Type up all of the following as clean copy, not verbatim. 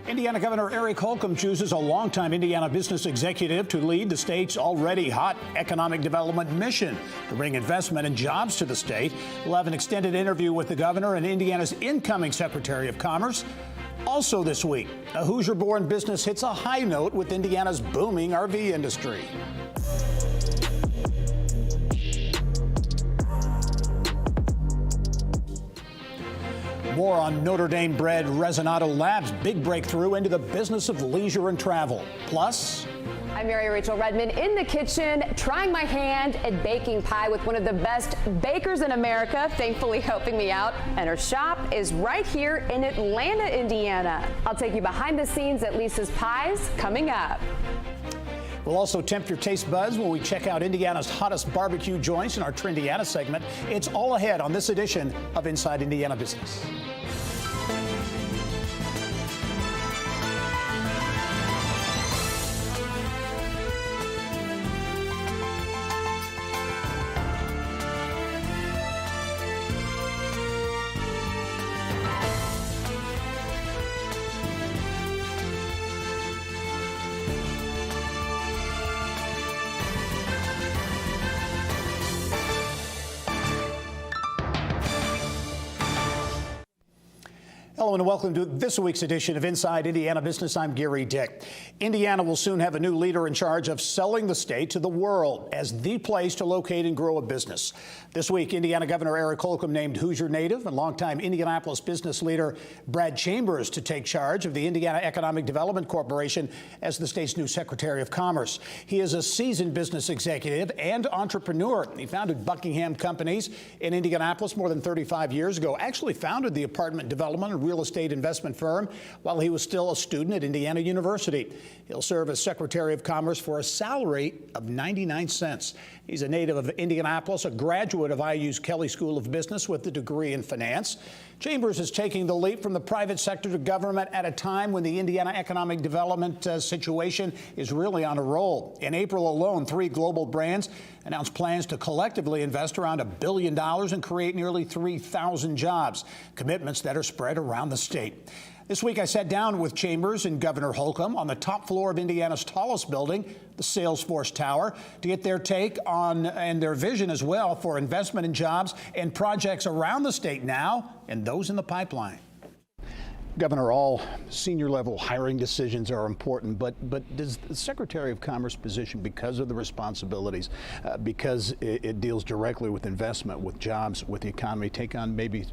Indiana Governor Eric Holcomb chooses a longtime Indiana business executive to lead the state's already hot economic development mission to bring investment and jobs to the state. We'll have an extended interview with the governor and Indiana's incoming Secretary of Commerce. Also this week, a Hoosier-born business hits a high note with Indiana's booming RV industry. More on Notre Dame bred Resinato Labs' big breakthrough into the business of leisure and travel. Plus, I'm Mary Rachel Redmond in the kitchen, trying my hand at baking pie with one of the best bakers in America, thankfully helping me out. And her shop is right here in Atlanta, Indiana. I'll take you behind the scenes at Lisa's Pies coming up. We'll also tempt your taste buds when we check out Indiana's hottest barbecue joints in our Trendiana segment. It's all ahead on this edition of Inside Indiana Business. Hello and welcome to this week's edition of Inside Indiana Business. I'm Gary Dick. Indiana will soon have a new leader in charge of selling the state to the world as the place to locate and grow a business. This week, Indiana Governor Eric Holcomb named Hoosier native and longtime Indianapolis business leader Brad Chambers to take charge of the Indiana Economic Development Corporation as the state's new Secretary of Commerce. He is a seasoned business executive and entrepreneur. He founded Buckingham Companies in Indianapolis more than 35 years ago, actually founded the apartment development and real estate investment firm while he was still a student at Indiana University. He'll serve as Secretary of Commerce for a salary of 99 cents. He's a native of Indianapolis, a graduate of IU's Kelley School of Business with a degree in finance. Chambers is taking the leap from the private sector to government at a time when the Indiana economic development situation is really on a roll. In April alone, 3 global brands announced plans to collectively invest around $1 billion and create nearly 3,000 jobs, commitments that are spread around the state. This week, I sat down with Chambers and Governor Holcomb on the top floor of Indiana's tallest building, the Salesforce Tower, to get their take on and their vision as well for investment in jobs and projects around the state now and those in the pipeline. Governor, all senior level hiring decisions are important, but does the Secretary of Commerce position, because of the responsibilities, because it deals directly with investment, with jobs, with the economy, take on maybe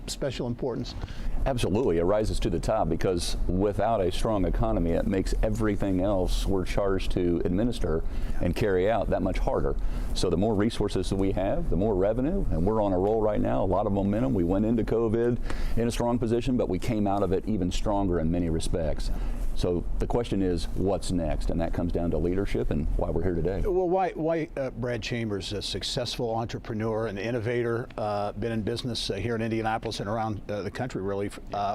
special importance? Absolutely. It rises to the top because without a strong economy, it makes everything else we're charged to administer and carry out that much harder. So the more resources that we have, the more revenue, and we're on a roll right now, a lot of momentum. We went into COVID in a strong position, but we came out of it even stronger in many respects. So the question is, what's next? And that comes down to leadership and why we're here today. Well, why Brad Chambers, a successful entrepreneur and innovator, been in business here in Indianapolis and around the country really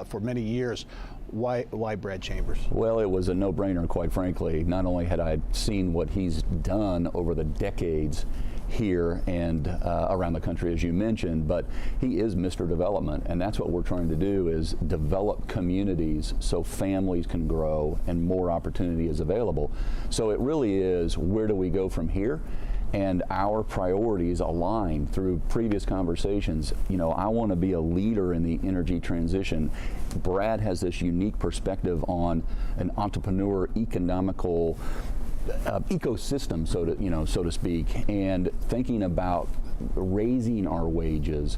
for many years. Why Brad Chambers? Well, it was a no-brainer, quite frankly. Not only had I seen what he's done over the decades here and around the country, as you mentioned, but he is Mr. Development, and that's what we're trying to do, is develop communities so families can grow and more opportunity is available. So it really is, where do we go from here? And our priorities align through previous conversations. You know, I want to be a leader in the energy transition. Brad has this unique perspective on an entrepreneur economical ecosystem, so to speak, and thinking about raising our wages,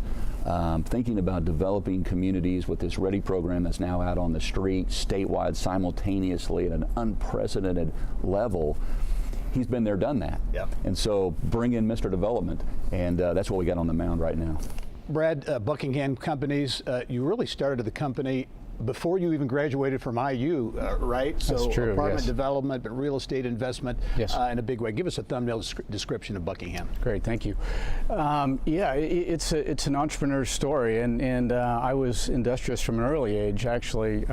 thinking about developing communities with this READY program that's now out on the street statewide simultaneously at an unprecedented level. He's been there, done that. Yep. And so bring in Mr. Development, and that's what we got on the mound right now. Brad, Buckingham Companies, you really started the company before you even graduated from IU, right? That's so true, apartment yes. development, but real estate investment Yes. In a big way. Give us a thumbnail description of Buckingham. Great, thank you. Yeah, it's an entrepreneur's story, and I was industrious from an early age. Actually,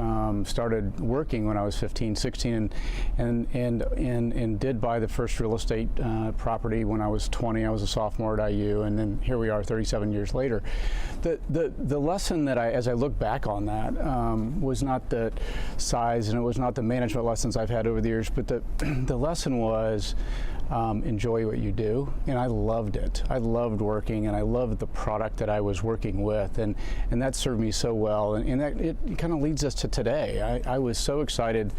started working when I was 15, 16, and did buy the first real estate property when I was 20. I was a sophomore at IU, and then here we are 37 years later. The lesson that as I look back on that, was not the size, and it was not the management lessons I've had over the years, but the lesson was enjoy what you do, and I loved it. I loved working, and I loved the product that I was working with, and that served me so well, and that it kind of leads us to today. I was so excited,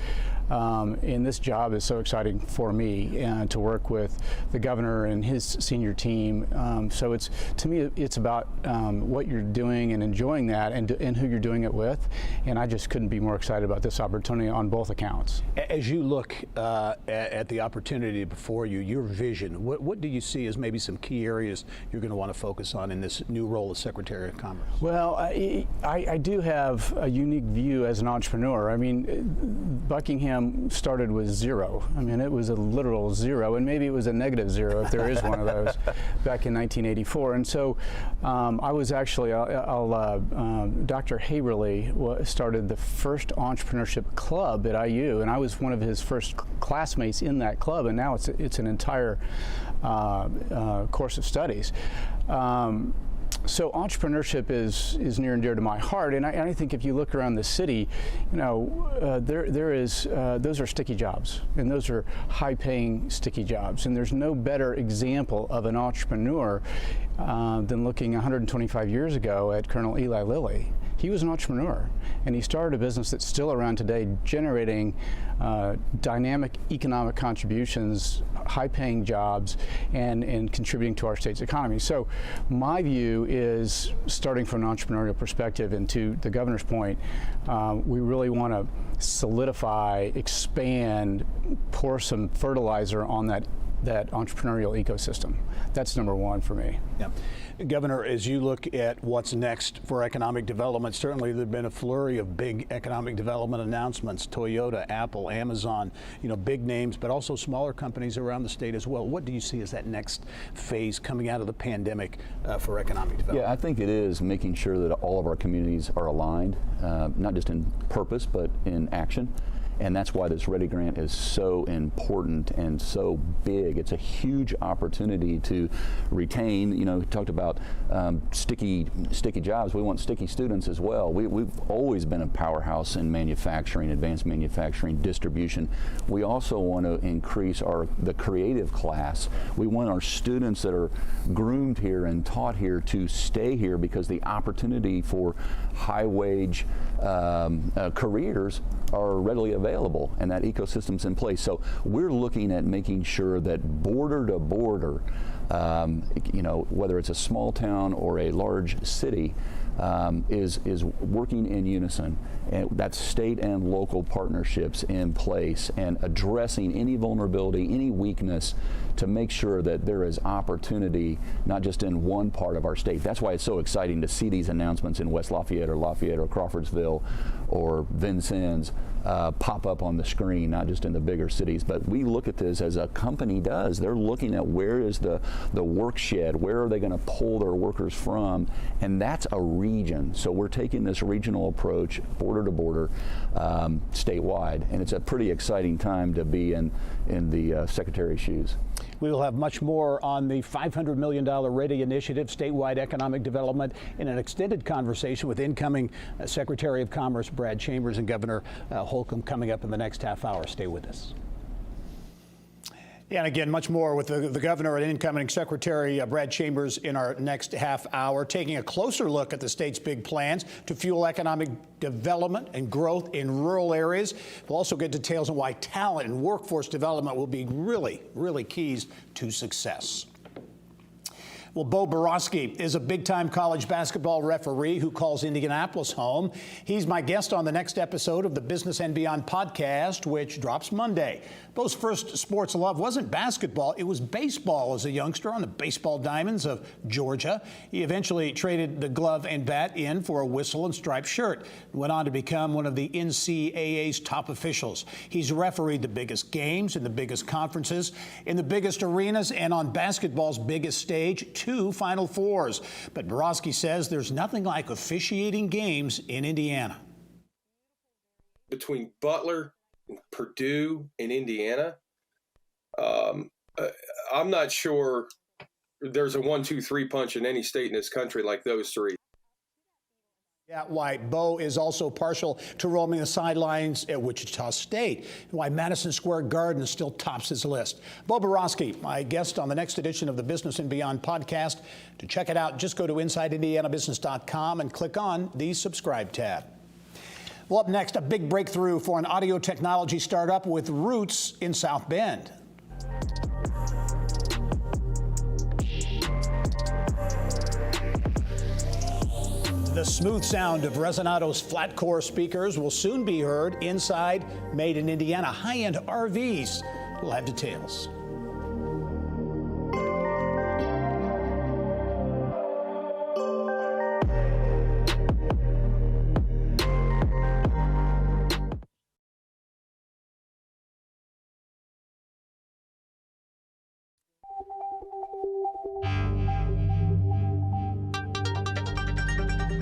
and this job is so exciting for me to work with the governor and his senior team. So it's, to me, it's about what you're doing and enjoying that, and who you're doing it with, and I just couldn't be more excited about this opportunity on both accounts. As you look at the opportunity before you, your vision, what do you see as maybe some key areas you're going to want to focus on in this new role as Secretary of Commerce? Well, I do have a unique view as an entrepreneur. I mean, Buckingham started with zero. I mean, it was a literal zero, and maybe it was a negative zero if there is one of those, back in 1984. And so I was actually, Dr. Haberly started the first entrepreneurship club at IU, and I was one of his first classmates in that club, and now it's an entire course of studies. So entrepreneurship is near and dear to my heart, and I think if you look around the city, you know, there is those are sticky jobs, and those are high-paying sticky jobs, and there's no better example of an entrepreneur than looking 125 years ago at Colonel Eli Lilly. He was an entrepreneur, and he started a business that's still around today, generating dynamic economic contributions, high-paying jobs, and contributing to our state's economy. So my view is, starting from an entrepreneurial perspective, and to the governor's point, we really want to solidify, expand, pour some fertilizer on that entrepreneurial ecosystem. That's number one for me. Yeah. Governor, as you look at what's next for economic development, certainly there's been a flurry of big economic development announcements, Toyota, Apple, Amazon, you know, big names, but also smaller companies around the state as well. What do you see as that next phase coming out of the pandemic for economic development? Yeah, I think it is making sure that all of our communities are aligned, not just in purpose, but in action. And that's why this Ready Grant is so important and so big. It's a huge opportunity to retain. You know, we talked about sticky jobs. We want sticky students as well. We've always been a powerhouse in manufacturing, advanced manufacturing, distribution. We also want to increase the creative class. We want our students that are groomed here and taught here to stay here, because the opportunity for high-wage careers are readily available, and that ecosystem's in place. So we're looking at making sure that border to border, you know, whether it's a small town or a large city, is working in unison, and that's state and local partnerships in place, and addressing any vulnerability, any weakness, to make sure that there is opportunity not just in one part of our state. That's why it's so exciting to see these announcements in West Lafayette or Crawfordsville or Vincennes pop up on the screen, not just in the bigger cities. But we look at this as a company does. They're looking at where is the work shed, where are they going to pull their workers from, and that's a region. So we're taking this regional approach, border to border, statewide, and it's a pretty exciting time to be in the Secretary's shoes. We will have much more on the $500 million Ready Initiative, statewide economic development, in an extended conversation with incoming Secretary of Commerce Brad Chambers and Governor Holcomb coming up in the next half hour. Stay with us. Yeah, and again, much more with the governor and incoming Secretary Brad Chambers in our next half hour, taking a closer look at the state's big plans to fuel economic development and growth in rural areas. We'll also get details on why talent and workforce development will be really keys to success. Well, Bo Borowski is a big-time college basketball referee who calls Indianapolis home. He's my guest on the next episode of the Business and Beyond podcast, which drops Monday. Bo's first sports love wasn't basketball, it was baseball as a youngster on the baseball diamonds of Georgia. He eventually traded the glove and bat in for a whistle and striped shirt, and went on to become one of the NCAA's top officials. He's refereed the biggest games in the biggest conferences, in the biggest arenas, and on basketball's biggest stage, 2 Final Fours. But Borowski says there's nothing like officiating games in Indiana. Between Butler, Purdue, and Indiana, I'm not sure there's a 1-2-3 punch in any state in this country like those three. Yeah, why Bo is also partial to roaming the sidelines at Wichita State, and why Madison Square Garden still tops his list. Bo Borowski, my guest on the next edition of the Business and Beyond podcast. To check it out, just go to InsideIndianaBusiness.com and click on the subscribe tab. Well, up next, a big breakthrough for an audio technology startup with roots in South Bend. The smooth sound of Resonato's flat core speakers will soon be heard inside Made in Indiana high-end RVs. We'll have details.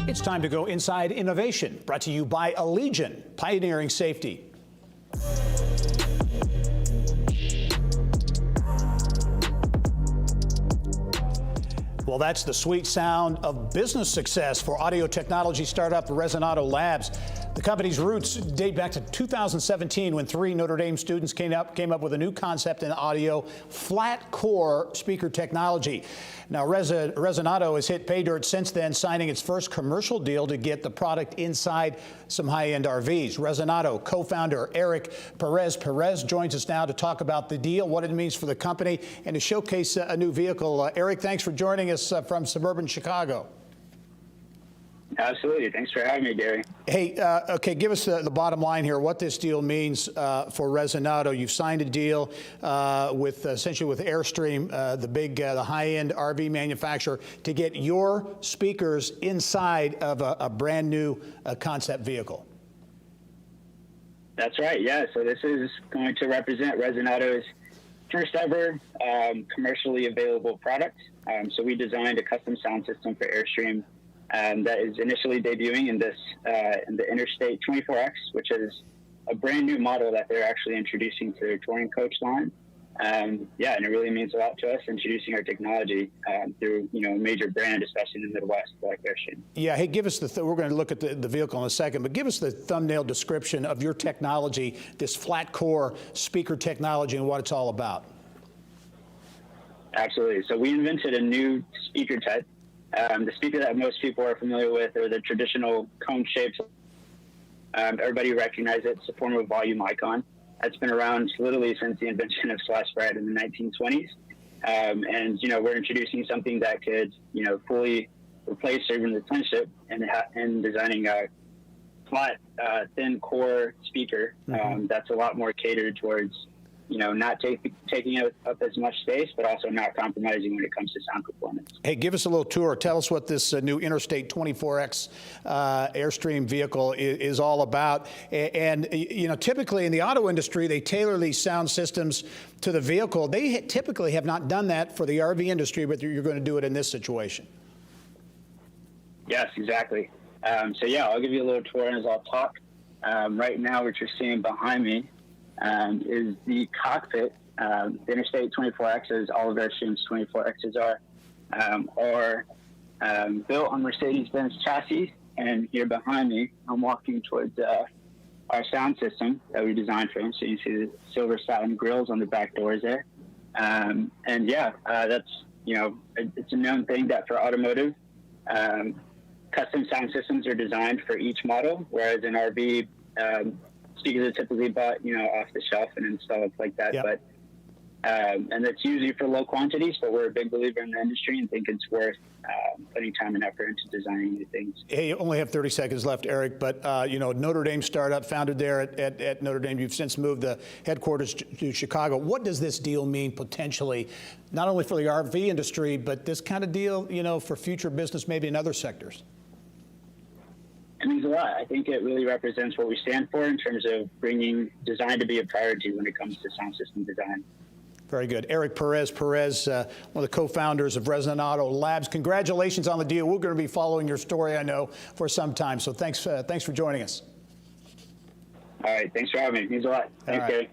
It's time to go inside innovation, brought to you by Allegion, pioneering safety. Well, that's the sweet sound of business success for audio technology startup Resonato Labs. The company's roots date back to 2017 when 3 Notre Dame students came up with a new concept in audio, flat core speaker technology. Now, Resonato has hit pay dirt since then, signing its first commercial deal to get the product inside some high-end RVs. Resonato co-founder Eric Perez joins us now to talk about the deal, what it means for the company, and to showcase a new vehicle. Eric, thanks for joining us from suburban Chicago. Absolutely. Thanks for having me, Gary. Hey, okay, give us the bottom line here, what this deal means for Resonato. You've signed a deal with essentially with Airstream, the high-end RV manufacturer, to get your speakers inside of a brand new concept vehicle. That's right. Yeah. So this is going to represent Resonato's first ever commercially available product. So we designed a custom sound system for Airstream that is initially debuting in the Interstate 24X, which is a brand new model that they're actually introducing to their touring coach line. Yeah, and it really means a lot to us introducing our technology through a major brand, especially in the Midwest, like Airstream. Yeah, hey, give us we're going to look at the vehicle in a second, but give us the thumbnail description of your technology, this flat core speaker technology, and what it's all about. Absolutely. So we invented a new speaker type. The speaker that most people are familiar with are the traditional cone shapes. Everybody recognizes it. It's a form of volume icon. It's been around literally since the invention of sliced bread in the 1920s. And, we're introducing something that could, fully replace even the twin chip and designing a flat, thin core speaker that's a lot more catered towards not taking up as much space, but also not compromising when it comes to sound performance. Hey, give us a little tour. Tell us what this new Interstate 24X Airstream vehicle is all about. And, typically in the auto industry, they tailor these sound systems to the vehicle. They typically have not done that for the RV industry, but you're going to do it in this situation. Yes, exactly. So, yeah, I'll give you a little tour as I'll talk. Right now, what you're seeing behind me is the cockpit. The Interstate 24X, as all of Airstream's 24Xs are built on Mercedes-Benz chassis. And here behind me, I'm walking towards our sound system that we designed for them. So you see the silver satin grills on the back doors there. That's, it's a known thing that for automotive, custom sound systems are designed for each model, whereas in RV, speakers are typically bought, off the shelf and installed like that. Yep. But and that's usually for low quantities, but we're a big believer in the industry and think it's worth putting time and effort into designing new things. Hey, you only have 30 seconds left, Eric, but, Notre Dame startup founded there at Notre Dame. You've since moved the headquarters to Chicago. What does this deal mean potentially, not only for the RV industry, but this kind of deal, for future business maybe in other sectors? It means a lot. I think it really represents what we stand for in terms of bringing design to be a priority when it comes to sound system design. Very good. Eric Perez, one of the co-founders of Resonato Labs. Congratulations on the deal. We're going to be following your story, I know, for some time. So thanks for joining us. All right. Thanks for having me. It means a lot. Thanks, Gary.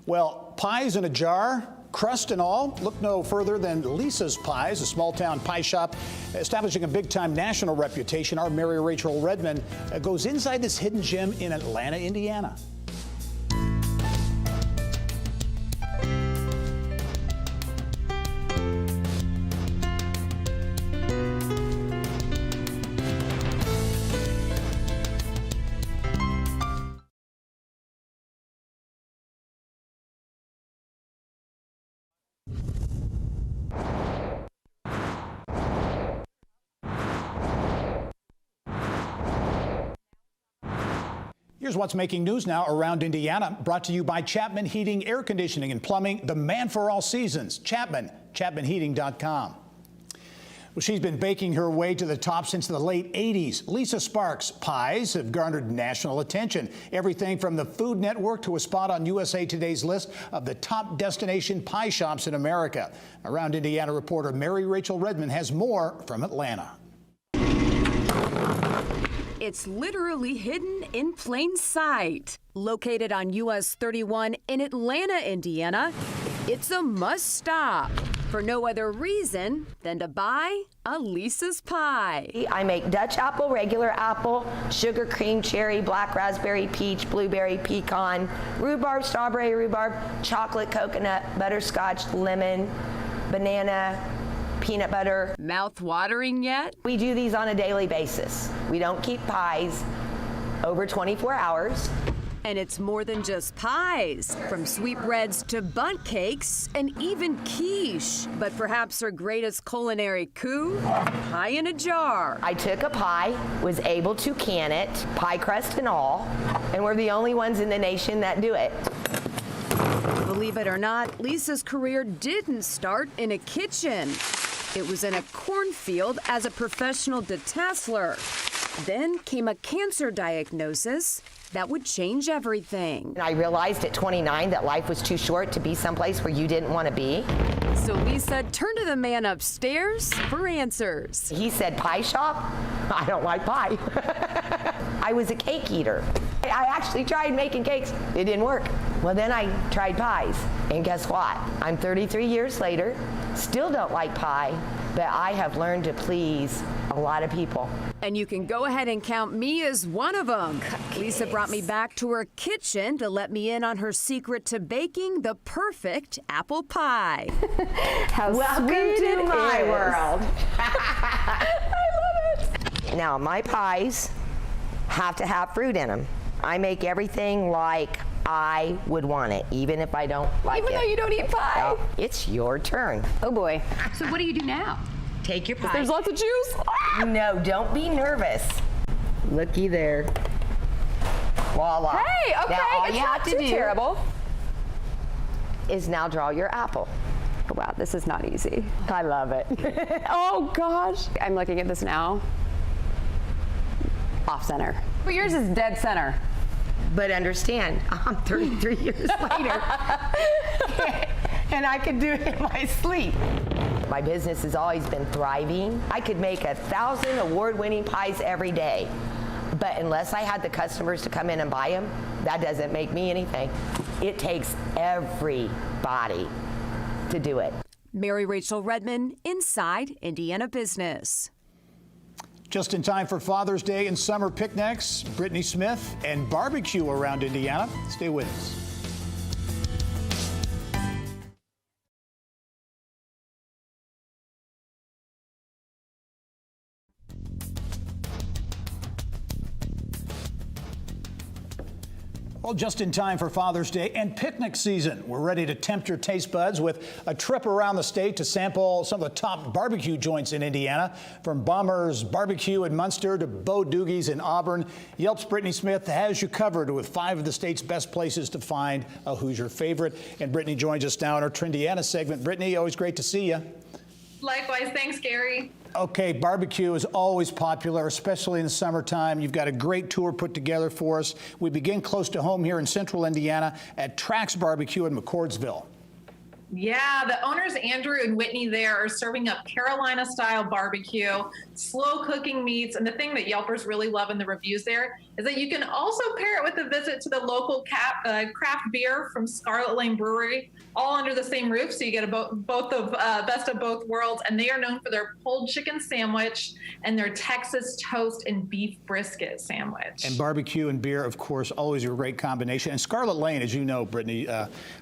Well, pies in a jar crust and all? Look no further than Lisa's Pies, a small-town pie shop establishing a big-time national reputation. Our Mary Rachel Redmond goes inside this hidden gem in Atlanta, Indiana. Here's what's making news now around Indiana, brought to you by Chapman Heating, Air Conditioning and Plumbing, the man for all seasons. ChapmanHeating.com. Well, she's been baking her way to the top since the late 80s. Lisa Sparks' pies have garnered national attention. Everything from the Food Network to a spot on USA Today's list of the top destination pie shops in America. Around Indiana reporter Mary Rachel Redmond has more from Atlanta. It's literally hidden in plain sight. Located on US 31 in Atlanta, Indiana, it's a must-stop for no other reason than to buy a Lisa's Pie. I make Dutch apple, regular apple, sugar cream, cherry, black raspberry, peach, blueberry, pecan, rhubarb, strawberry, rhubarb, chocolate, coconut, butterscotch, lemon, banana, peanut butter. Mouth-watering yet? We do these on a daily basis. We don't keep pies over 24 hours. And it's more than just pies, from sweetbreads to bundt cakes and even quiche. But perhaps her greatest culinary coup? Pie in a jar. I took a pie, was able to can it, pie crust and all, and we're the only ones in the nation that do it. Believe it or not, Lisa's career didn't start in a kitchen. It was in a cornfield as a professional detasseler. Then came a cancer diagnosis that would change everything. And I realized at 29 that life was too short to be someplace where you didn't want to be. So Lisa turned to the man upstairs for answers. He said, pie shop? I don't like pie. I was a cake eater. I actually tried making cakes. It didn't work. Well, then I tried pies. And guess what? I'm 33 years later, still don't like pie, but I have learned to please a lot of people. And you can go ahead and count me as one of them. Lisa brought me back to her kitchen to let me in on her secret to baking the perfect apple pie. Welcome to my world. I love it. Now, my pies have to have fruit in them. I make everything like I would want it, even if I don't like it. Even though you don't eat pie. Well, it's your turn. Oh boy. So what do you do now? Take your pie. There's lots of juice. No, don't be nervous. Looky there. Voila. Hey, okay, Now all it's you not have to too do terrible. is now draw your apple. Oh, wow, this is not easy. I love it. Oh gosh. I'm looking at this now. Off center. But yours is dead center. But understand, I'm 33 years later, and I can do it in my sleep. My business has always been thriving. I could make 1,000 award-winning pies every day, but unless I had the customers to come in and buy them, that doesn't make me anything. It takes everybody to do it. Mary Rachel Redmond, Inside Indiana Business. Just in time for Father's Day and summer picnics, Brittany Smith and barbecue around Indiana. Stay with us. Well, just in time for Father's Day and picnic season. We're ready to tempt your taste buds with a trip around the state to sample some of the top barbecue joints in Indiana. From Bomber's Barbecue in Munster to Bo Doogie's in Auburn, Yelp's Brittany Smith has you covered with 5 of the state's best places to find a Who's Your Favorite. And Brittany joins us now in our Trendiana segment. Brittany, always great to see you. Likewise. Thanks, Gary. Okay, barbecue is always popular, especially in the summertime. You've got a great tour put together for us. We begin close to home here in central Indiana at Trax Barbecue in McCordsville. Yeah, the owners, Andrew and Whitney, there are serving up Carolina-style barbecue, slow cooking meats, and the thing that Yelpers really love in the reviews there is that you can also pair it with a visit to the local craft beer from Scarlet Lane Brewery, all under the same roof. So you get best of both worlds. And they are known for their pulled chicken sandwich and their Texas toast and beef brisket sandwich. And barbecue and beer, of course, always a great combination. And Scarlet Lane, as you know, Brittany,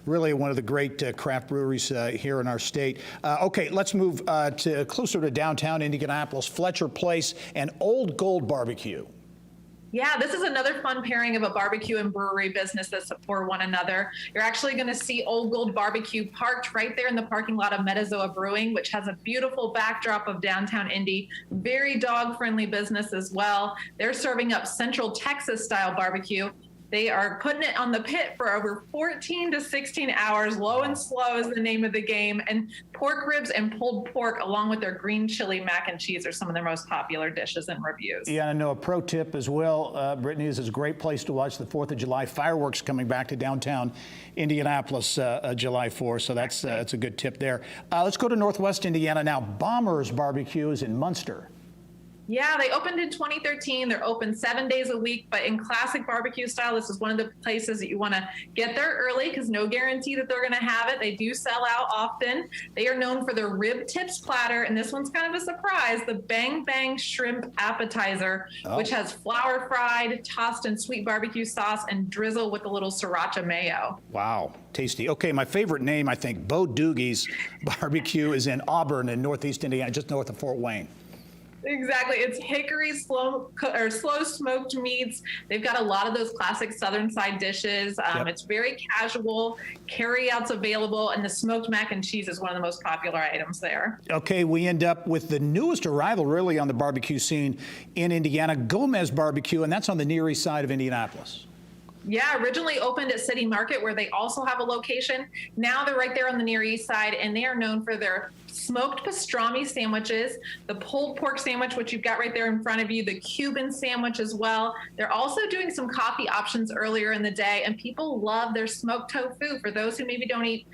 really one of the great craft breweries here in our state. Okay, let's move to closer to downtown Indianapolis, Fletcher Place and Old Gold Barbecue. Yeah, this is another fun pairing of a barbecue and brewery business that support one another. You're actually going to see Old Gold Barbecue parked right there in the parking lot of Metazoa Brewing, which has a beautiful backdrop of downtown Indy. Very dog-friendly business as well. They're serving up Central Texas-style barbecue. They are putting it on the pit for over 14 to 16 hours. Low and slow is the name of the game. And pork ribs and pulled pork, along with their green chili mac and cheese, are some of their most popular dishes and reviews. Yeah, I know a pro tip as well, Brittany, is a great place to watch the 4th of July fireworks coming back to downtown Indianapolis July 4th. So that's a good tip there. Let's go to Northwest Indiana now. Bombers Barbecue is in Munster. Yeah, they opened in 2013. They're open 7 days a week, but in classic barbecue style. This is one of the places that you want to get there early because no guarantee that they're going to have it. They do sell out often. They are known for their rib tips platter, and this one's kind of a surprise, the Bang Bang Shrimp Appetizer, which has flour fried, tossed in sweet barbecue sauce, and drizzle with a little sriracha mayo. Wow, tasty. Okay, my favorite name, I think, Bo Doogie's Barbecue is in Auburn in Northeast Indiana, just north of Fort Wayne. Exactly. It's hickory slow smoked meats. They've got a lot of those classic Southern side dishes. It's very casual, carry-outs available, and the smoked mac and cheese is one of the most popular items there. Okay, we end up with the newest arrival really on the barbecue scene in Indiana, Gomez Barbecue, and that's on the Near East side of Indianapolis. Yeah, originally opened at City Market, where they also have a location. Now they're right there on the Near East side, and they are known for their smoked pastrami sandwiches, the pulled pork sandwich, which you've got right there in front of you, the Cuban sandwich as well. They're also doing some coffee options earlier in the day, and people love their smoked tofu. For those who maybe don't eat,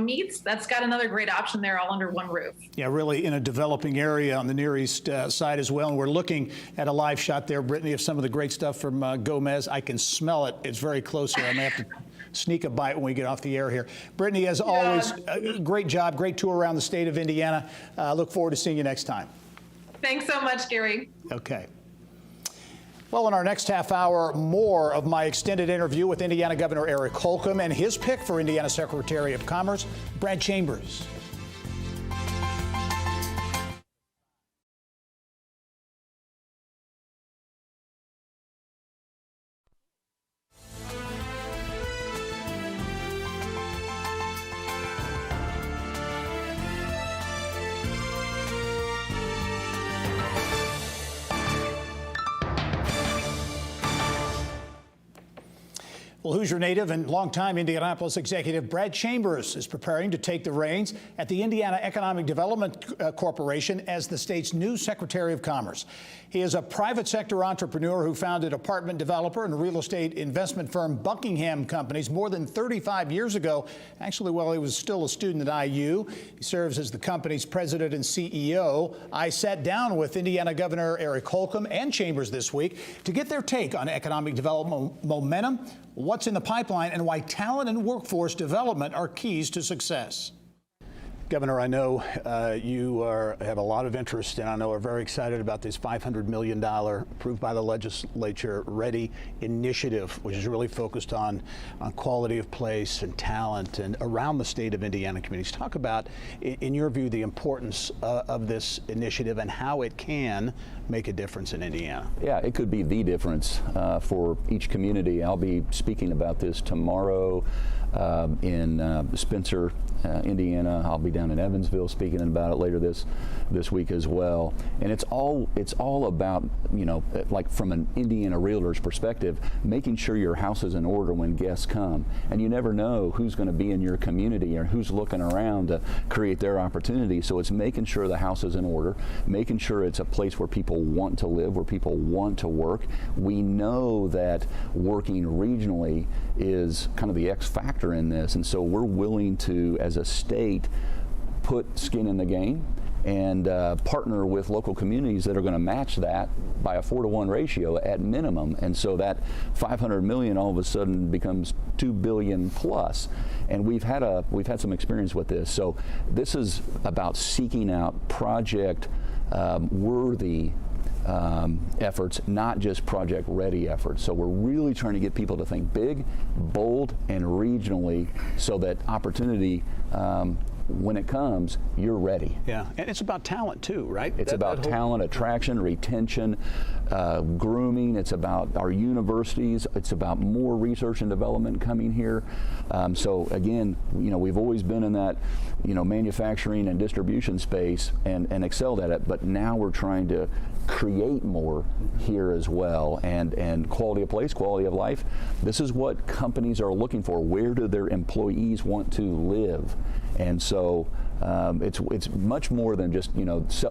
meats, that's got another great option there, all under one roof. Yeah, really in a developing area on the Near East side as well. And we're looking at a live shot there, Brittany, of some of the great stuff from Gomez. I can smell it. It's very close here. I may have to sneak a bite when we get off the air here. Brittany, as always, great job, great tour around the state of Indiana. Look forward to seeing you next time. Thanks so much, Gary. Okay. Well, in our next half hour, more of my extended interview with Indiana Governor Eric Holcomb and his pick for Indiana Secretary of Commerce, Brad Chambers. Well, Hoosier native and longtime Indianapolis executive Brad Chambers is preparing to take the reins at the Indiana Economic Development Corporation as the state's new Secretary of Commerce. He is a private sector entrepreneur who founded apartment developer and real estate investment firm Buckingham Companies more than 35 years ago, actually while he was still a student at IU. He serves as the company's president and CEO. I sat down with Indiana Governor Eric Holcomb and Chambers this week to get their take on economic development momentum, what's in the pipeline, and why talent and workforce development are keys to success. Governor, I know you have a lot of interest, and I know are very excited about this $500 million approved by the legislature READY initiative, which is really focused on quality of place and talent and around the state of Indiana communities. Talk about, in your view, the importance of this initiative and how it can make a difference in Indiana. Yeah, it could be the difference for each community. I'll be speaking about this tomorrow in Spencer, Indiana. I'll be down in Evansville speaking about it later this week as well. And it's all about, like from an Indiana realtor's perspective, making sure your house is in order when guests come. And you never know who's going to be in your community or who's looking around to create their opportunity. So it's making sure the house is in order, making sure it's a place where people want to live, where people want to work. We know that working regionally is kind of the X factor in this, and so we're willing to, as a state, put skin in the game and partner with local communities that are going to match that by a 4-to-1 ratio at minimum. And so that $500 million all of a sudden becomes $2 billion plus. And we've had some experience with this. So this is about seeking out project worthy efforts, not just project ready efforts. So we're really trying to get people to think big, bold, and regionally, so that opportunity, when it comes, you're ready. Yeah, and it's about talent too, right? It's about talent, attraction, retention, grooming. It's about our universities. It's about more research and development coming here. So again, we've always been in that, manufacturing and distribution space and excelled at it, but now we're trying to create more here as well, and quality of place, quality of life. This is what companies are looking for. Where do their employees want to live? And so it's much more than just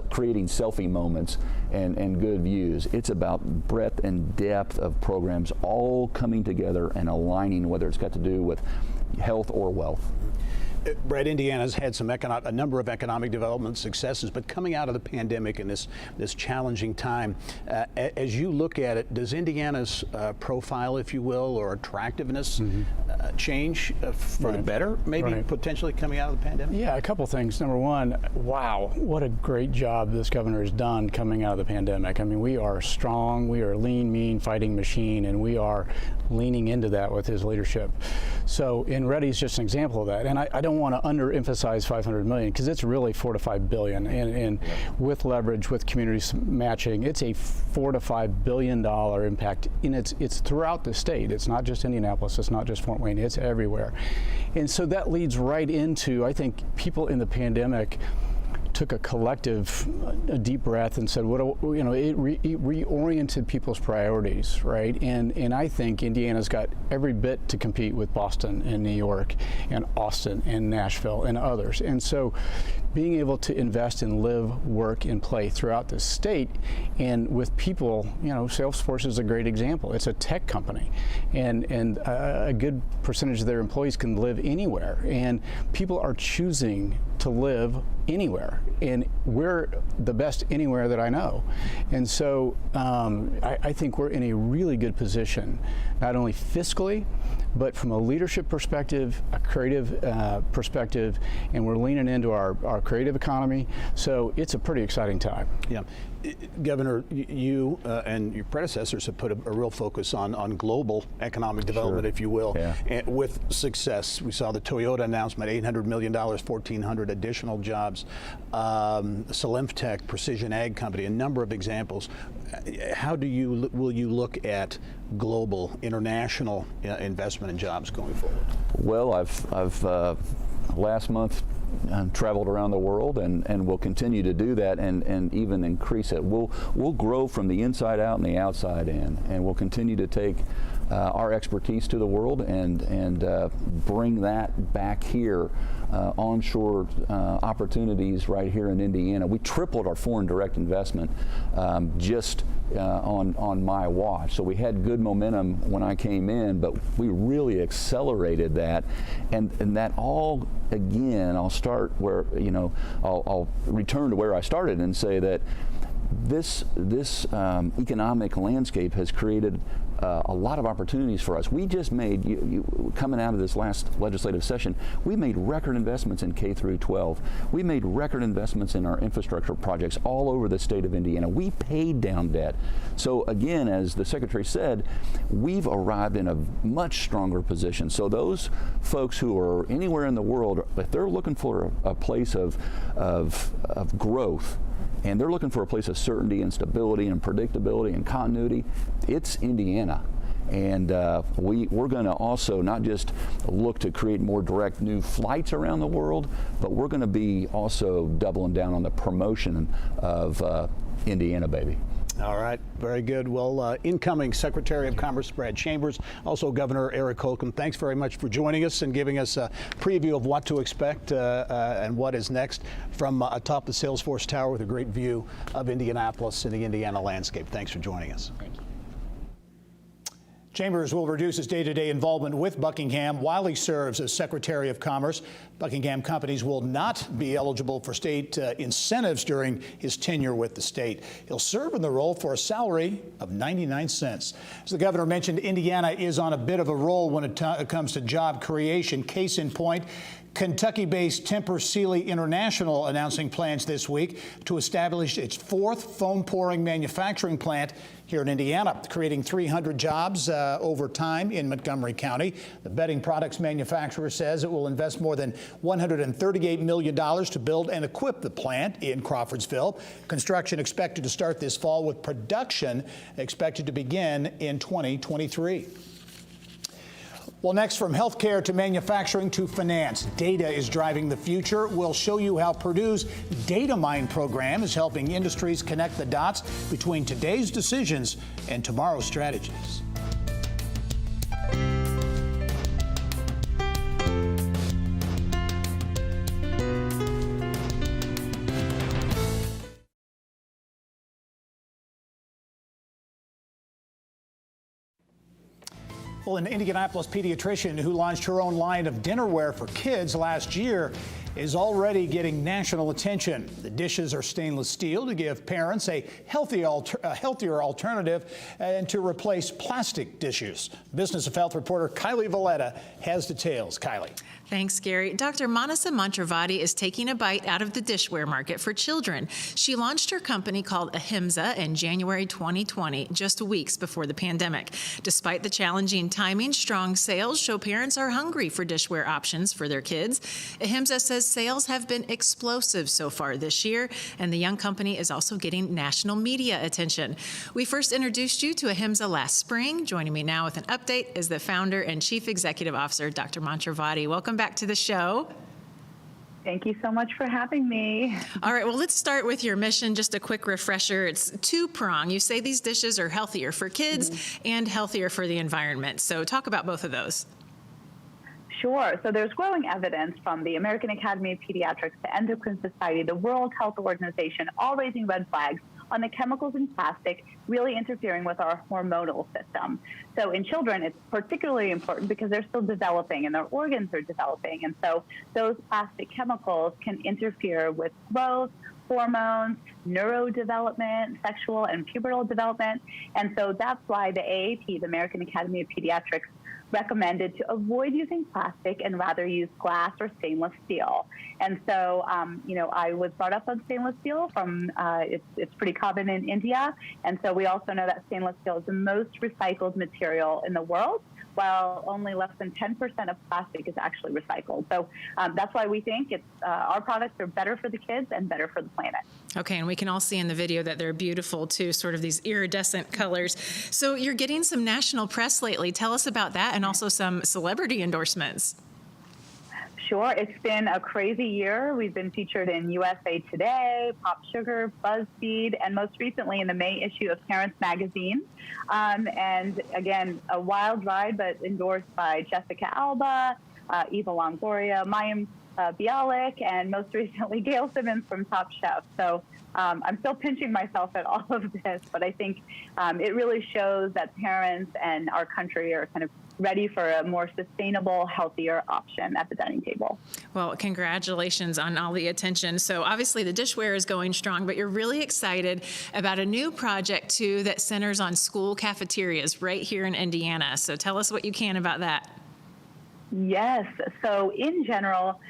creating selfie moments and good views. It's about breadth and depth of programs all coming together and aligning, whether it's got to do with health or wealth. Brad, Indiana's had a number of economic development successes, but coming out of the pandemic and this challenging time, as you look at it, does Indiana's profile, if you will, or attractiveness change for the better, maybe potentially coming out of the pandemic? Yeah, a couple things. Number one, wow, what a great job this governor has done coming out of the pandemic. I mean, we are strong, we are a lean, mean fighting machine, and we are leaning into that with his leadership. So, Ready's just an example of that. And I don't want to underemphasize $500 million, because it's really $4 to $5 billion. And with leverage, with communities matching, it's a $4 to $5 billion impact. It's throughout the state. It's not just Indianapolis. It's not just Fort Wayne. It's everywhere. And so that leads right into, I think, people in the pandemic took a deep breath and said, it reoriented people's priorities, right? And I think Indiana's got every bit to compete with Boston and New York and Austin and Nashville and others. And so being able to invest and live, work, and play throughout the state, and with people, Salesforce is a great example. It's a tech company, and a good percentage of their employees can live anywhere, and people are choosing to live anywhere, and we're the best anywhere that I know. And so I think we're in a really good position, not only fiscally, but from a leadership perspective, a creative perspective, and we're leaning into our creative economy. So it's a pretty exciting time. Yeah. Governor, you and your predecessors have put a real focus on global economic development, if you will, and with success. We saw the Toyota announcement, $800 million, 1,400 additional jobs. Solemtech, Precision Ag Company, a number of examples. How will you look at global, international investment and jobs going forward? Well, I've last month traveled around the world, and we'll continue to do that, and even increase it. We'll grow from the inside out and the outside in, and we'll continue to take our expertise to the world and bring that back here, onshore opportunities right here in Indiana. We tripled our foreign direct investment just on my watch. So we had good momentum when I came in, but we really accelerated that, and that all, again, I'll start where, I'll return to where I started and say that this economic landscape has created a lot of opportunities for us. We just made, coming out of this last legislative session, we made record investments in K through 12. We made record investments in our infrastructure projects all over the state of Indiana. We paid down debt. So again, as the Secretary said, we've arrived in a much stronger position. So those folks who are anywhere in the world, if they're looking for a place of growth, and they're looking for a place of certainty and stability and predictability and continuity, it's Indiana. And we're going to also not just look to create more direct new flights around the world, but we're going to be also doubling down on the promotion of Indiana, baby. All right, very good. Well, incoming Secretary of Commerce Brad Chambers, also Governor Eric Holcomb, thanks very much for joining us and giving us a preview of what to expect and what is next from atop the Salesforce Tower with a great view of Indianapolis and the Indiana landscape. Thanks for joining us. Thank you. Chambers will reduce his day-to-day involvement with Buckingham while he serves as Secretary of Commerce. Buckingham companies will not be eligible for state incentives during his tenure with the state. He'll serve in the role for a salary of 99 cents. As the governor mentioned, Indiana is on a bit of a roll when it comes to job creation. Case in point, Kentucky-based Tempur Sealy International announcing plans this week to establish its 4th foam pouring manufacturing plant here in Indiana, creating 300 jobs over time in Montgomery County. The bedding products manufacturer says it will invest more than $138 million to build and equip the plant in Crawfordsville. Construction expected to start this fall, with production expected to begin in 2023. Well, next, from healthcare to manufacturing to finance, data is driving the future. We'll show you how Purdue's Data Mine program is helping industries connect the dots between today's decisions and tomorrow's strategies. Well, an Indianapolis pediatrician who launched her own line of dinnerware for kids last year is already getting national attention. The dishes are stainless steel to give parents a healthier alternative and to replace plastic dishes. Business of Health reporter Kylie Valletta has details. Kylie. Thanks, Gary. Dr. Manasa Mantravadi is taking a bite out of the dishware market for children. She launched her company called Ahimsa in January 2020, just weeks before the pandemic. Despite the challenging timing, strong sales show parents are hungry for dishware options for their kids. Ahimsa says sales have been explosive so far this year, and the young company is also getting national media attention. We first introduced you to Ahimsa last spring. Joining me now with an update is the founder and chief executive officer, Dr. Mantravadi. Welcome back to the show. Thank you so much for having me. All right, well, let's start with your mission. Just a quick refresher. It's two-prong. You say these dishes are healthier for kids and healthier for the environment. So talk about both of those. Sure. So there's growing evidence from the American Academy of Pediatrics, the Endocrine Society, the World Health Organization, all raising red flags on the chemicals in plastic really interfering with our hormonal system. So in children, it's particularly important because they're still developing and their organs are developing. And so those plastic chemicals can interfere with growth, hormones, neurodevelopment, sexual and pubertal development. And so that's why the AAP, the American Academy of Pediatrics, recommended to avoid using plastic and rather use glass or stainless steel. And so, I was brought up on stainless steel from, it's pretty common in India. And so we also know that stainless steel is the most recycled material in the world, while only less than 10% of plastic is actually recycled. So that's why we think our products are better for the kids and better for the planet. Okay, and we can all see in the video that they're beautiful too, sort of these iridescent colors. So you're getting some national press lately. Tell us about that, and also some celebrity endorsements. Sure. It's been a crazy year. We've been featured in USA Today, Pop Sugar, BuzzFeed, and most recently in the May issue of Parents Magazine. And again, a wild ride, but endorsed by Jessica Alba, Eva Longoria, Mayim Bialik, and most recently Gail Simmons from Top Chef. So I'm still pinching myself at all of this, but I think it really shows that parents and our country are kind of ready for a more sustainable, healthier option at the dining table. Well, congratulations on all the attention. So obviously the dishware is going strong, but you're really excited about a new project too that centers on school cafeterias right here in Indiana. So tell us what you can about that. Yes. So in general,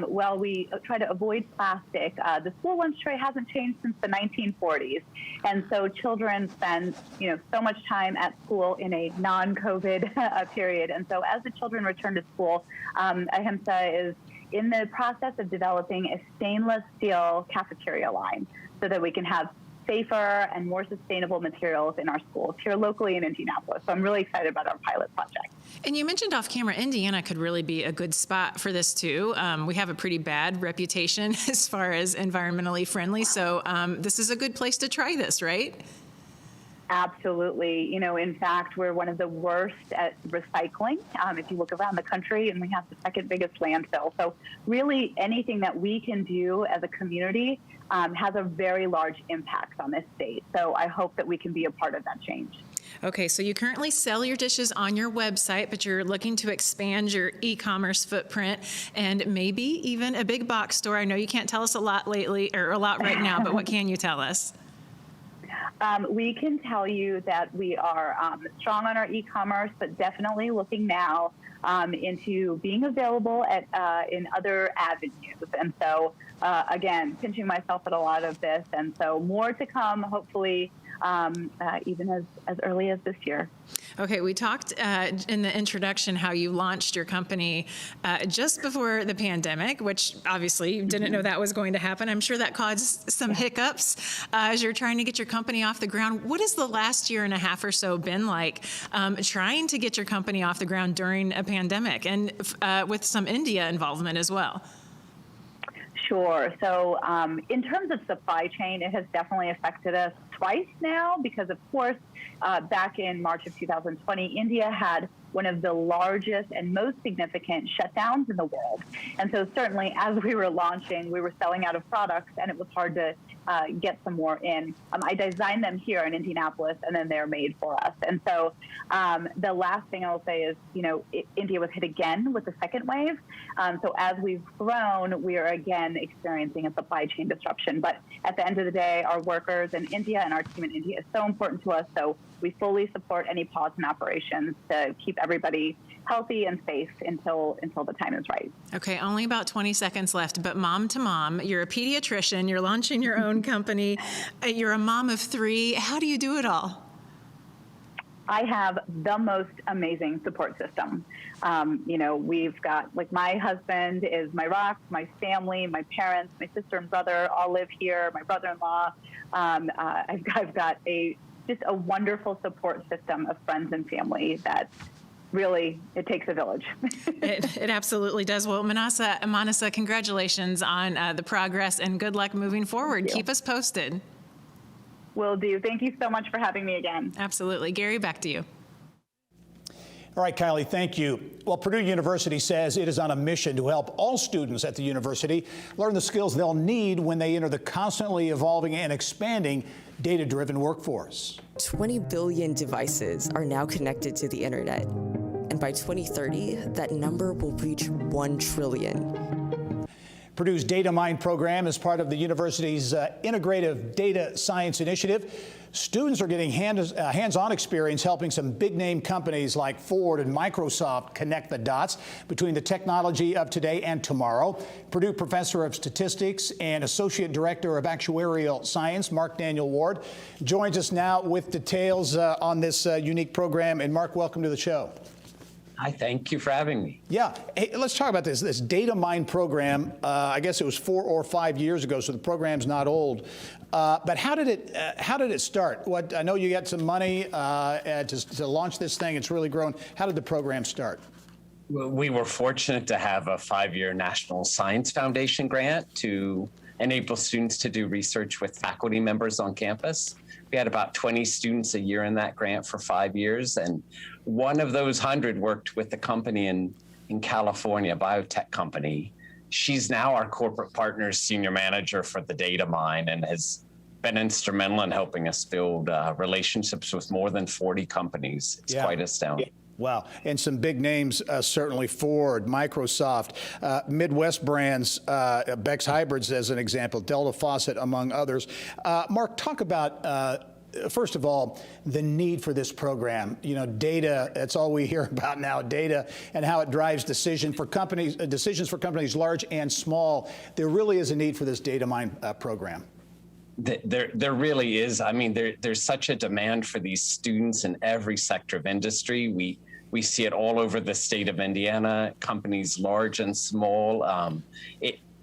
while we try to avoid plastic, the school lunch tray hasn't changed since the 1940s. And so children spend, so much time at school in a non-COVID period. And so as the children return to school, Ahimsa is in the process of developing a stainless steel cafeteria line so that we can have safer and more sustainable materials in our schools here locally in Indianapolis. So I'm really excited about our pilot project. And you mentioned off camera, Indiana could really be a good spot for this too. We have a pretty bad reputation as far as environmentally friendly. So this is a good place to try this, right? Absolutely. In fact, we're one of the worst at recycling. If you look around the country, and we have the second biggest landfill. So really anything that we can do as a community has a very large impact on this state. So I hope that we can be a part of that change. Okay, so you currently sell your dishes on your website, but you're looking to expand your e-commerce footprint and maybe even a big box store. I know you can't tell us a lot lately, or a lot right now, but what can you tell us? We can tell you that we are strong on our e-commerce, but definitely looking now into being available at in other avenues. And so, again, pinching myself at a lot of this. And so more to come, hopefully, even as early as this year. Okay, we talked in the introduction how you launched your company just before the pandemic, which obviously you didn't know that was going to happen. I'm sure that caused some hiccups as you're trying to get your company off the ground. What has the last year and a half or so been like trying to get your company off the ground during a pandemic and with some India involvement as well? Sure. So in terms of supply chain, it has definitely affected us twice now because, of course, back in March of 2020, India had one of the largest and most significant shutdowns in the world. And so certainly as we were launching, we were selling out of products and it was hard to get some more in. I designed them here in Indianapolis and then they're made for us. And so the last thing I'll say is, India was hit again with the second wave. So as we've grown, we are again experiencing a supply chain disruption. But at the end of the day, our workers in India and our team in India is so important to us. So we fully support any pause in operations to keep everybody healthy and safe until the time is right. Okay, only about 20 seconds left, but mom to mom, you're a pediatrician, you're launching your own company, you're a mom of 3. How do you do it all? I have the most amazing support system. We've got, my husband is my rock, my family, my parents, my sister and brother all live here, my brother-in-law. I've got just a wonderful support system of friends and family that really, it takes a village. It absolutely does. Well, Manasa, congratulations on the progress and good luck moving forward. Keep us posted. Will do. Thank you so much for having me again. Absolutely. Gary, back to you. All right, Kylie, thank you. Well, Purdue University says it is on a mission to help all students at the university learn the skills they'll need when they enter the constantly evolving and expanding data-driven workforce. 20 billion devices are now connected to the internet. And by 2030, that number will reach 1 trillion. Purdue's DataMine program is part of the university's integrative data science initiative. Students are getting hands-on experience helping some big-name companies like Ford and Microsoft connect the dots between the technology of today and tomorrow. Purdue Professor of Statistics and Associate Director of Actuarial Science, Mark Daniel Ward, joins us now with details on this unique program. And Mark, welcome to the show. Hi, thank you for having me. Yeah, hey, let's talk about this DataMine program. I guess it was 4 or 5 years ago, so the program's not old. But how did it start? I know you got some money to launch this thing. It's really grown. How did the program start? We were fortunate to have a 5-year National Science Foundation grant to enable students to do research with faculty members on campus. We had about 20 students a year in that grant for 5 years, and one of those 100 worked with a company in California, a biotech company. She's now our corporate partners senior manager for the DataMine and has been instrumental in helping us build relationships with more than 40 companies. It's quite astounding. Wow. And some big names, certainly Ford, Microsoft, Midwest brands, Beck's Hybrids as an example, Delta Faucet, among others. Mark, talk about, first of all, the need for this program. Data, that's all we hear about now, data, and how it drives decisions for companies large and small. There really is a need for this DataMine program. There really is. I mean, there's such a demand for these students in every sector of industry. We see it all over the state of Indiana, companies large and small.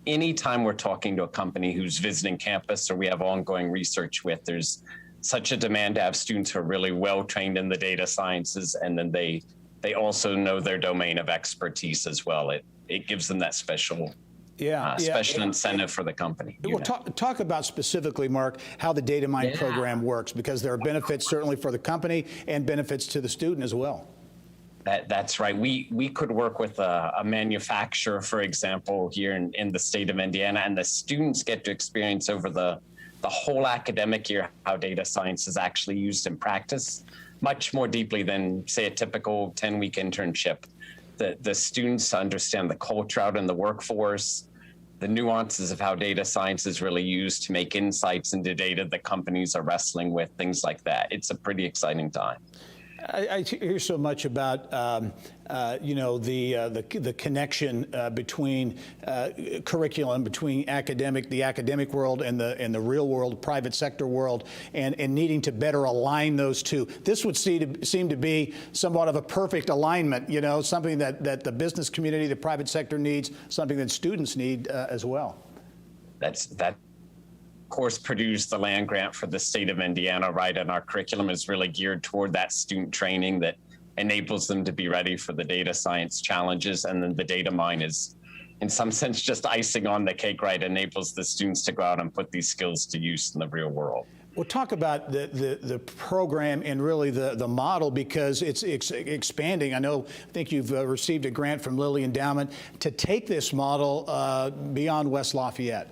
Anytime we're talking to a company who's visiting campus or we have ongoing research with, there's such a demand to have students who are really well trained in the data sciences, and then they also know their domain of expertise as well. It gives them that special incentive for the company. Well, talk about specifically, Mark, how the DataMine program works, because there are benefits certainly for the company and benefits to the student as well. That's right. We could work with a manufacturer, for example, here in the state of Indiana, and the students get to experience over the whole academic year how data science is actually used in practice. much more deeply than, say, a typical 10-week internship. The students understand the culture out in the workforce, the nuances of how data science is really used to make insights into data that companies are wrestling with, things like that. It's a pretty exciting time. I hear so much about the connection between curriculum, between the academic world and the real world, private sector world, and needing to better align those two. This would seem to be somewhat of a perfect alignment. Something that the business community, the private sector needs, something that students need as well. That course Purdue's the land grant for the state of Indiana, right? And our curriculum is really geared toward that student training that enables them to be ready for the data science challenges. And then the data mine is, in some sense, just icing on the cake, right? Enables the students to go out and put these skills to use in the real world. Well, talk about the program and really the model, because it's expanding. I think you've received a grant from Lilly Endowment to take this model beyond West Lafayette.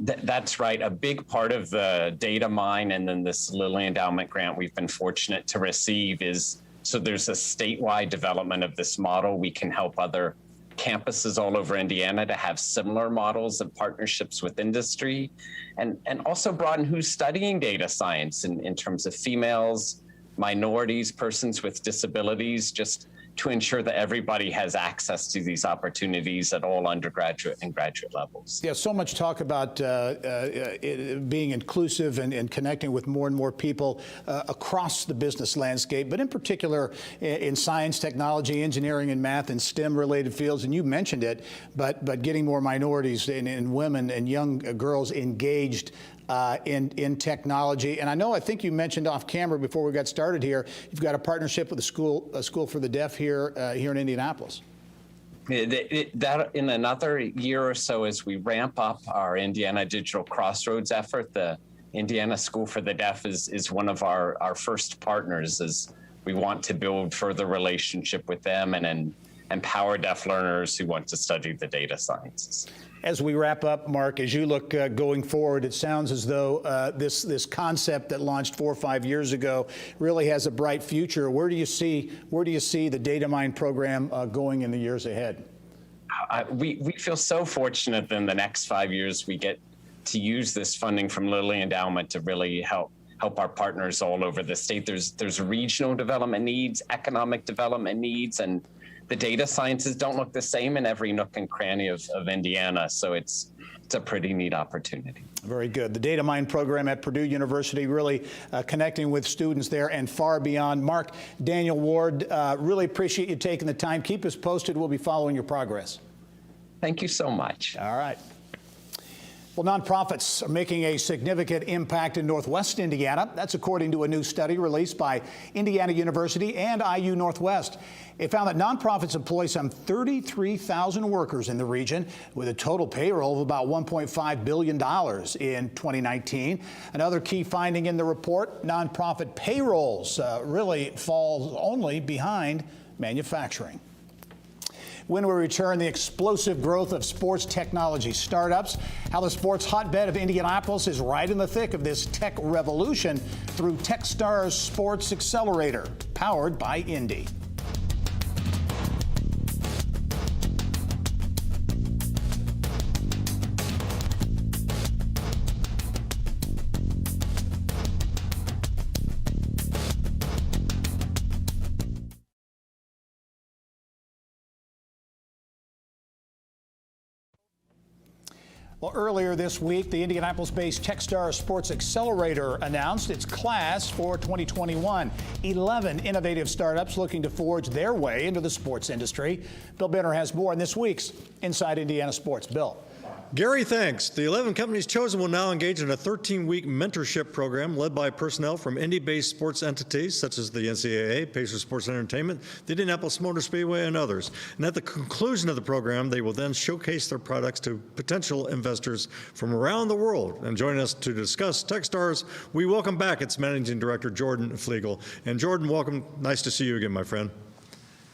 That's right. A big part of the data mine and then this Lilly Endowment grant we've been fortunate to receive is, so there's a statewide development of this model. We can help other campuses all over Indiana to have similar models and partnerships with industry, and also broaden who's studying data science in terms of females, minorities, persons with disabilities, just to ensure that everybody has access to these opportunities at all undergraduate and graduate levels. Yeah, so much talk about being inclusive and connecting with more and more people across the business landscape, but in particular in science, technology, engineering, and math and STEM-related fields. And you mentioned it, but getting more minorities and women and young girls engaged in technology. And I think you mentioned off camera before we got started here, you've got a partnership with a school for the deaf here in Indianapolis. That in another year or so, as we ramp up our Indiana Digital Crossroads effort, the Indiana School for the Deaf is one of our first partners, as we want to build further relationship with them and empower deaf learners who want to study the data sciences. As we wrap up, Mark, as you look going forward, it sounds as though this concept that launched 4 or 5 years ago really has a bright future. Where do you see the Data Mine program going in the years ahead? We feel so fortunate that in the next 5 years we get to use this funding from Lilly Endowment to really help our partners all over the state. There's regional development needs, economic development needs, and the data sciences don't look the same in every nook and cranny of Indiana, so it's a pretty neat opportunity. Very good. The Data Mine program at Purdue University really connecting with students there and far beyond. Mark, Daniel Ward, really appreciate you taking the time. Keep us posted. We'll be following your progress. Thank you so much. All right. Well, nonprofits are making a significant impact in Northwest Indiana. That's according to a new study released by Indiana University and IU Northwest. It found that nonprofits employ some 33,000 workers in the region with a total payroll of about $1.5 billion in 2019. Another key finding in the report, nonprofit payrolls really falls only behind manufacturing. When we return, the explosive growth of sports technology startups, how the sports hotbed of Indianapolis is right in the thick of this tech revolution through Techstars Sports Accelerator, powered by Indy. Well, earlier this week, the Indianapolis-based Techstars Sports Accelerator announced its class for 2021. 11 innovative startups looking to forge their way into the sports industry. Bill Benner has more in this week's Inside Indiana Sports. Bill. Gary, thanks. The 11 companies chosen will now engage in a 13-week mentorship program led by personnel from Indy-based sports entities such as the NCAA, Pacers Sports Entertainment, the Indianapolis Motor Speedway, and others. And at the conclusion of the program, they will then showcase their products to potential investors from around the world. And joining us to discuss Techstars, we welcome back its Managing Director, Jordan Flegel. And Jordan, welcome. Nice to see you again, my friend.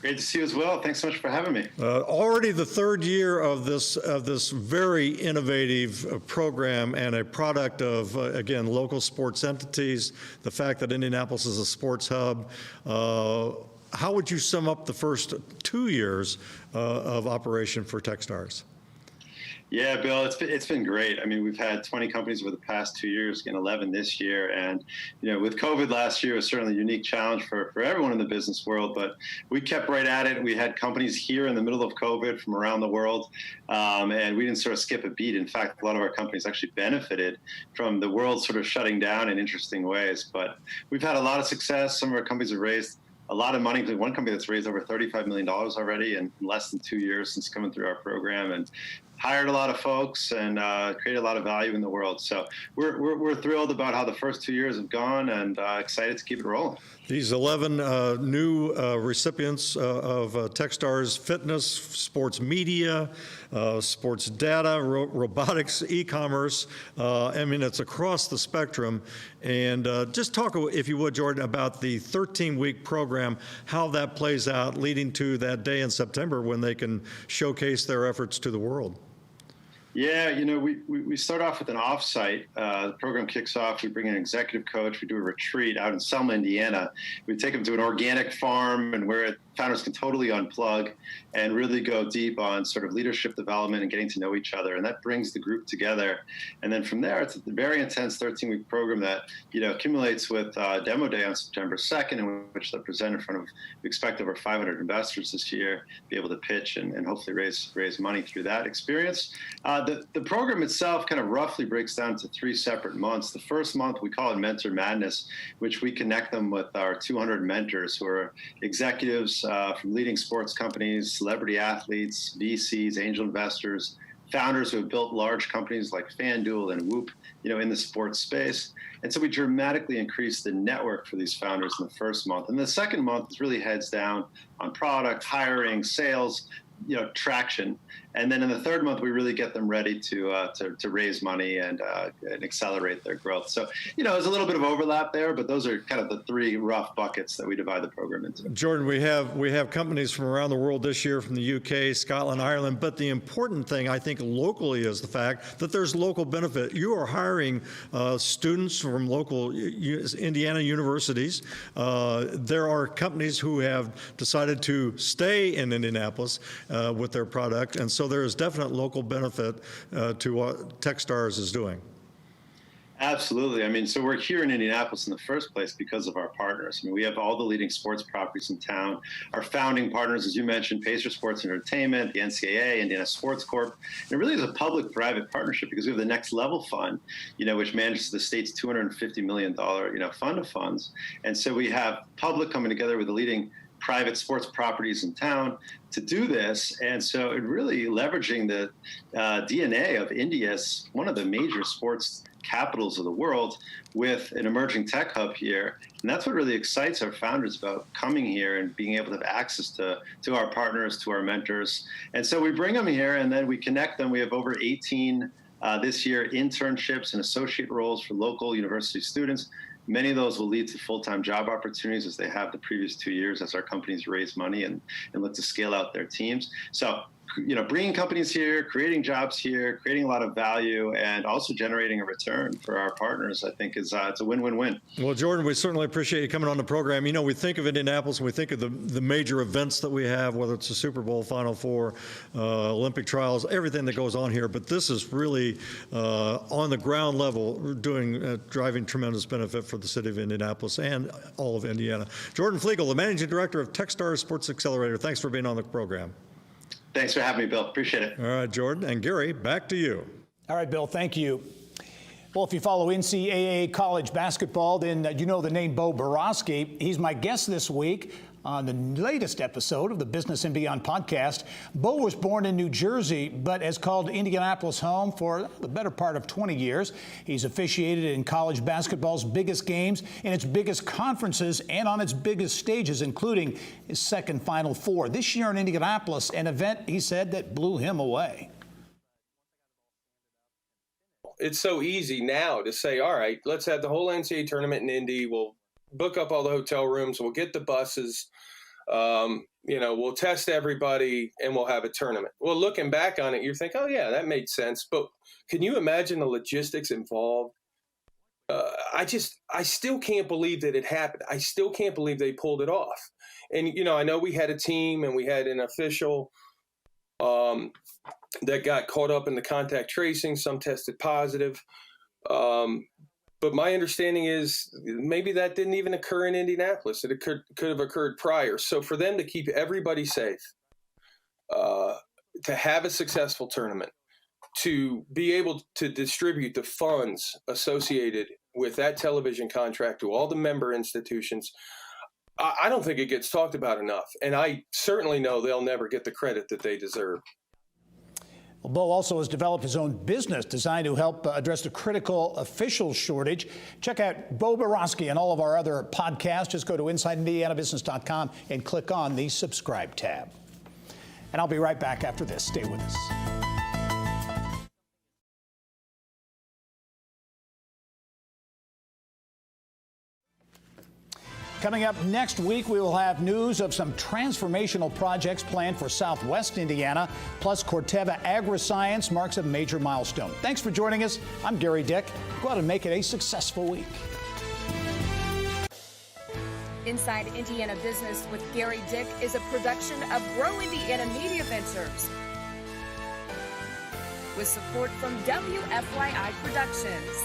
Great to see you as well. Thanks so much for having me. Already the third year of this very innovative program and a product of, again, local sports entities, the fact that Indianapolis is a sports hub. How would you sum up the first 2 years of operation for Techstars? Yeah, Bill, it's been great. I mean, we've had 20 companies over the past 2 years, and 11 this year. And, with COVID last year, it was certainly a unique challenge for everyone in the business world, but we kept right at it. We had companies here in the middle of COVID from around the world, and we didn't sort of skip a beat. In fact, a lot of our companies actually benefited from the world sort of shutting down in interesting ways. But we've had a lot of success. Some of our companies have raised a lot of money. One company that's raised over $35 million already in less than 2 years since coming through our program, and hired a lot of folks and created a lot of value in the world. So we're thrilled about how the first 2 years have gone, and excited to keep it rolling. These 11 new recipients of Techstars Fitness, sports media, sports data, robotics, e-commerce. I mean, it's across the spectrum. And just talk, if you would, Jordan, about the 13-week program, how that plays out, leading to that day in September when they can showcase their efforts to the world. Yeah, we start off with an offsite. The program kicks off. We bring an executive coach. We do a retreat out in Selma, Indiana. We take them to an organic farm, and where founders can totally unplug and really go deep on sort of leadership development and getting to know each other. And that brings the group together. And then from there, it's a very intense 13-week program that, accumulates with Demo Day on September 2nd, in which they'll present in front of, we expect over 500 investors this year, be able to pitch and hopefully raise money through that experience. The program itself kind of roughly breaks down to 3 separate months. The first month, we call it Mentor Madness, which we connect them with our 200 mentors who are executives from leading sports companies, celebrity athletes, VCs, angel investors, founders who have built large companies like FanDuel and Whoop, in the sports space. And so we dramatically increase the network for these founders in the first month. And the second month is really heads down on product, hiring, sales, traction. And then in the third month, we really get them ready to raise money and accelerate their growth. So, there's a little bit of overlap there, but those are kind of the 3 rough buckets that we divide the program into. Jordan, we have companies from around the world this year, from the UK, Scotland, Ireland. But the important thing, I think, locally is the fact that there's local benefit. You are hiring students from local Indiana universities. There are companies who have decided to stay in Indianapolis with their product, and so there is definite local benefit to what Techstars is doing. Absolutely. I mean, so we're here in Indianapolis in the first place because of our partners. I mean, we have all the leading sports properties in town. Our founding partners, as you mentioned, Pacer Sports Entertainment, the NCAA, Indiana Sports Corp. And it really is a public-private partnership because we have the Next Level Fund, which manages the state's $250 million, fund of funds. And so we have public coming together with the leading private sports properties in town to do this. And so it really leveraging the DNA of India as one of the major sports capitals of the world with an emerging tech hub here. And that's what really excites our founders about coming here and being able to have access to our partners, to our mentors. And so we bring them here and then we connect them. We have over 18 this year internships and associate roles for local university students. Many of those will lead to full-time job opportunities as they have the previous 2 years as our companies raise money and look to scale out their teams. So, bringing companies here, creating jobs here, creating a lot of value, and also generating a return for our partners, I think it's a win-win-win. Well, Jordan, we certainly appreciate you coming on the program. We think of Indianapolis and we think of the major events that we have, whether it's the Super Bowl, Final Four, Olympic trials, everything that goes on here. But this is really on the ground level driving tremendous benefit for the city of Indianapolis and all of Indiana. Jordan Flegel, the Managing Director of Techstars Sports Accelerator. Thanks for being on the program. Thanks for having me, Bill. Appreciate it. All right, Jordan. And Gary, back to you. All right, Bill, thank you. Well, if you follow NCAA college basketball, then you know the name Bo Borowski. He's my guest this week on the latest episode of the Business and Beyond podcast. Bo was born in New Jersey, but has called Indianapolis home for the better part of 20 years. He's officiated in college basketball's biggest games, in its biggest conferences, and on its biggest stages, including his second Final Four. This year in Indianapolis, an event, he said, that blew him away. It's so easy now to say, all right, let's have the whole NCAA tournament in Indy. We'll book up all the hotel rooms. We'll get the buses. we'll test everybody and we'll have a tournament. Well, looking back on it, you think, oh yeah, that made sense. But can you imagine the logistics involved? I still can't believe that it happened. I still can't believe they pulled it off. And, I know we had a team and we had an official that got caught up in the contact tracing. Some tested positive. But my understanding is maybe that didn't even occur in Indianapolis. It could have occurred prior. So for them to keep everybody safe, to have a successful tournament, to be able to distribute the funds associated with that television contract to all the member institutions, I don't think it gets talked about enough. And I certainly know they'll never get the credit that they deserve. Well, Bo also has developed his own business designed to help address the critical official shortage. Check out Bo Borowski and all of our other podcasts. Just go to InsideIndianaBusiness.com and click on the subscribe tab. And I'll be right back after this. Stay with us. Coming up next week, we will have news of some transformational projects planned for Southwest Indiana. Plus, Corteva Agriscience marks a major milestone. Thanks for joining us. I'm Gary Dick. Go out and make it a successful week. Inside Indiana Business with Gary Dick is a production of Grow Indiana Media Ventures with support from WFYI Productions.